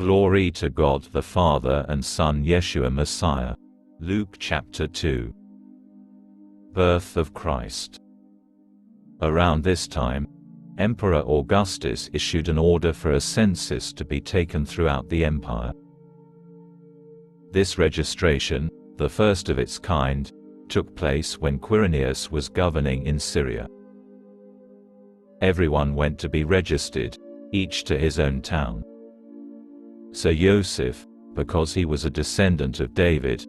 Glory to God the Father and Son Yeshua Messiah. Luke chapter 2. Birth of Christ. Around this time, Emperor Augustus issued an order for a census to be taken throughout the empire. This registration, the first of its kind, took place when Quirinius was governing in Syria. Everyone went to be registered, each to his own town. So Joseph, because he was a descendant of David,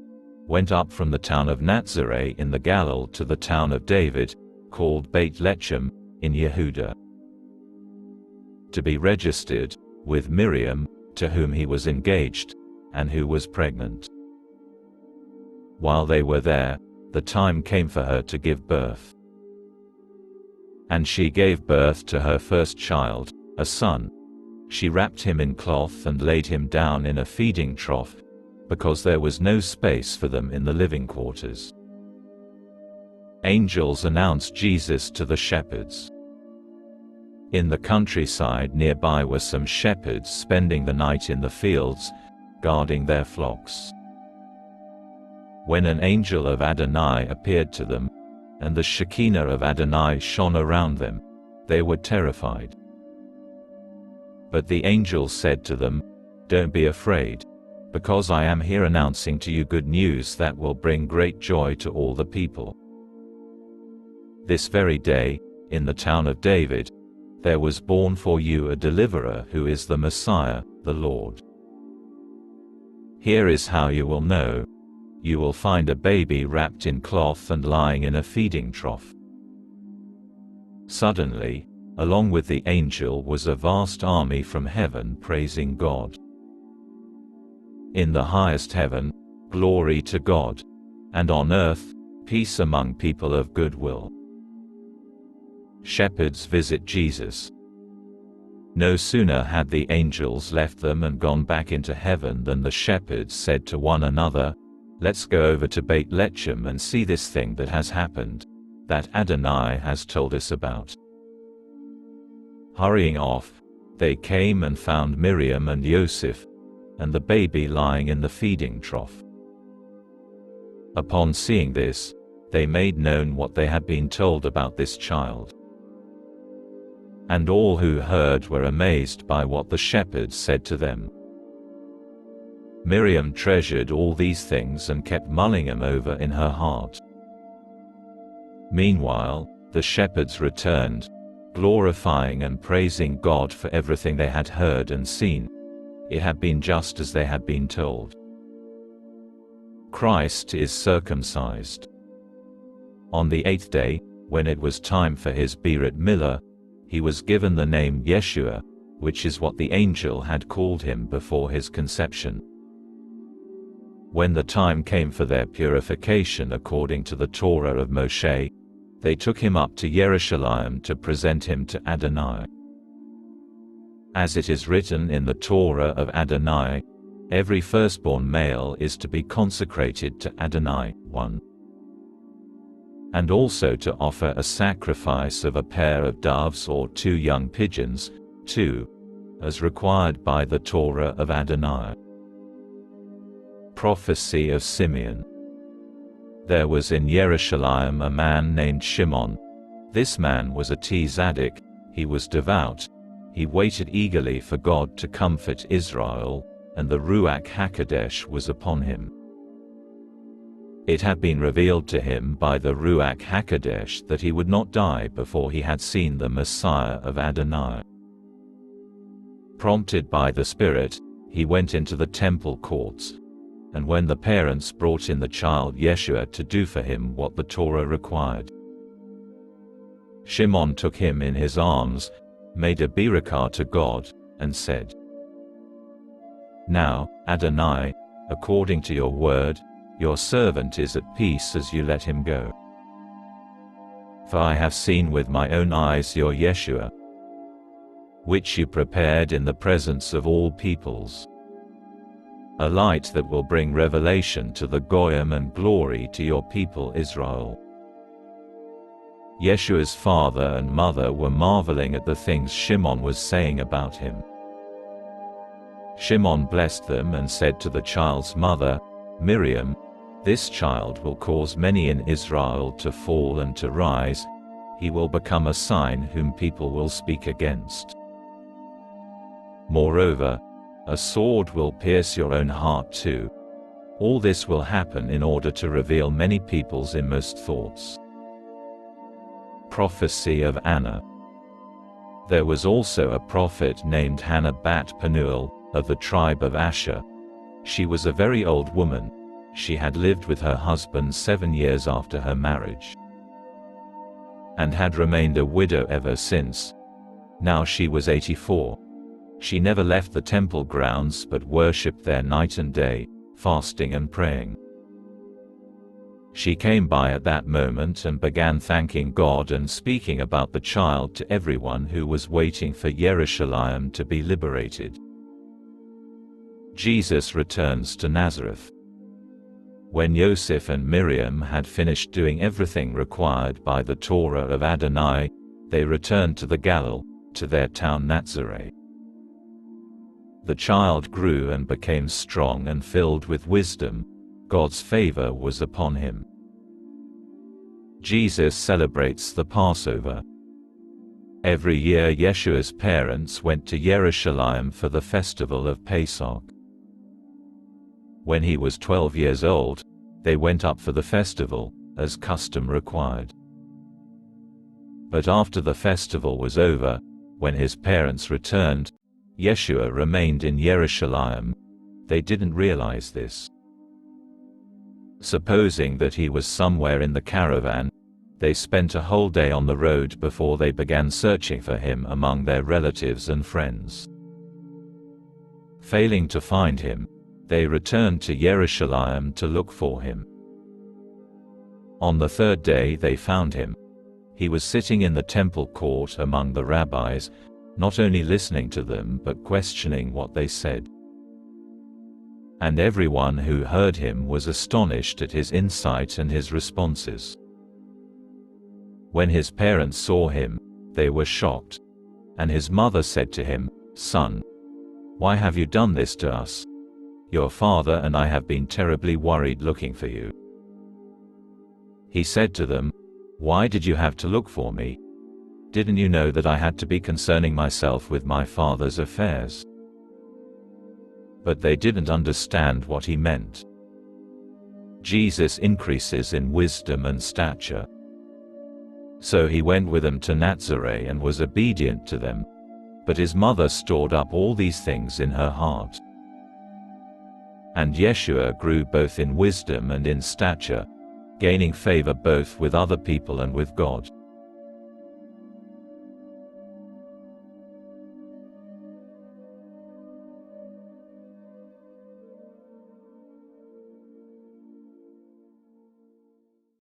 went up from the town of Nazareth in the Galilee to the town of David, called Bethlehem, in Yehuda, to be registered with Miriam, to whom he was engaged, and who was pregnant. While they were there, the time came for her to give birth. And she gave birth to her first child, a son. She wrapped him in cloth and laid him down in a feeding trough, because there was no space for them in the living quarters. Angels announced Jesus to the shepherds. In the countryside nearby were some shepherds spending the night in the fields, guarding their flocks. When an angel of Adonai appeared to them, and the Shekinah of Adonai shone around them, they were terrified. But the angel said to them, "Don't be afraid, because I am here announcing to you good news that will bring great joy to all the people. This very day, in the town of David, there was born for you a deliverer who is the Messiah, the Lord. Here is how you will know. You will find a baby wrapped in cloth and lying in a feeding trough." Suddenly, along with the angel was a vast army from heaven praising God. In the highest heaven, glory to God, and on earth, peace among people of good will. Shepherds visit Jesus. No sooner had the angels left them and gone back into heaven than the shepherds said to one another, "Let's go over to Bethlehem and see this thing that has happened, that Adonai has told us about." Hurrying off, they came and found Miriam and Joseph, and the baby lying in the feeding trough. Upon seeing this, they made known what they had been told about this child. And all who heard were amazed by what the shepherds said to them. Miriam treasured all these things and kept mulling them over in her heart. Meanwhile, the shepherds returned, glorifying and praising God for everything they had heard and seen. It had been just as they had been told. Christ is circumcised. On the 8th day, when it was time for his Brit Milah, he was given the name Yeshua, which is what the angel had called him before his conception. When the time came for their purification according to the Torah of Moshe, they took him up to Jerusalem to present him to Adonai. As it is written in the Torah of Adonai, every firstborn male is to be consecrated to Adonai. 1. And also to offer a sacrifice of a pair of doves or 2 young pigeons. 2. As required by the Torah of Adonai. Prophecy of Simeon. There was in Jerusalem a man named Shimon. This man was a tzaddik, he was devout, he waited eagerly for God to comfort Israel, and the Ruach HaKodesh was upon him. It had been revealed to him by the Ruach HaKodesh that he would not die before he had seen the Messiah of Adonai. Prompted by the Spirit, he went into the temple courts. And when the parents brought in the child Yeshua to do for him what the Torah required, Shimon took him in his arms, made a barakah to God, and said, "Now, Adonai, according to your word, your servant is at peace as you let him go. For I have seen with my own eyes your Yeshua, which you prepared in the presence of all peoples, a light that will bring revelation to the Goyim and glory to your people Israel." Yeshua's father and mother were marveling at the things Shimon was saying about him. Shimon blessed them and said to the child's mother, Miriam, "This child will cause many in Israel to fall and to rise. He will become a sign whom people will speak against. Moreover, a sword will pierce your own heart too. All this will happen in order to reveal many people's inmost thoughts." Prophecy of Anna. There was also a prophet named Hannah bat Penuel, of the tribe of Asher. She was a very old woman. She had lived with her husband 7 years after her marriage, and had remained a widow ever since. Now she was 84. She never left the temple grounds but worshipped there night and day, fasting and praying. She came by at that moment and began thanking God and speaking about the child to everyone who was waiting for Jerusalem to be liberated. Jesus returns to Nazareth. When Joseph and Miriam had finished doing everything required by the Torah of Adonai, they returned to the Galilee, to their town Nazareth. The child grew and became strong and filled with wisdom. God's favor was upon him. Jesus celebrates the Passover. Every year Yeshua's parents went to Jerusalem for the festival of Pesach. When he was 12 years old, they went up for the festival, as custom required. But after the festival was over, when his parents returned, Yeshua remained in Jerusalem. They didn't realize this. Supposing that he was somewhere in the caravan, they spent a whole day on the road before they began searching for him among their relatives and friends. Failing to find him, they returned to Jerusalem to look for him. On the third day they found him. He was sitting in the temple court among the rabbis, not only listening to them but questioning what they said. And everyone who heard him was astonished at his insight and his responses. When his parents saw him, they were shocked. And his mother said to him, "Son, why have you done this to us? Your father and I have been terribly worried looking for you." He said to them, "Why did you have to look for me? Didn't you know that I had to be concerning myself with my father's affairs?" But they didn't understand what he meant. Jesus increases in wisdom and stature. So he went with them to Nazareth and was obedient to them. But his mother stored up all these things in her heart. And Yeshua grew both in wisdom and in stature, gaining favor both with other people and with God.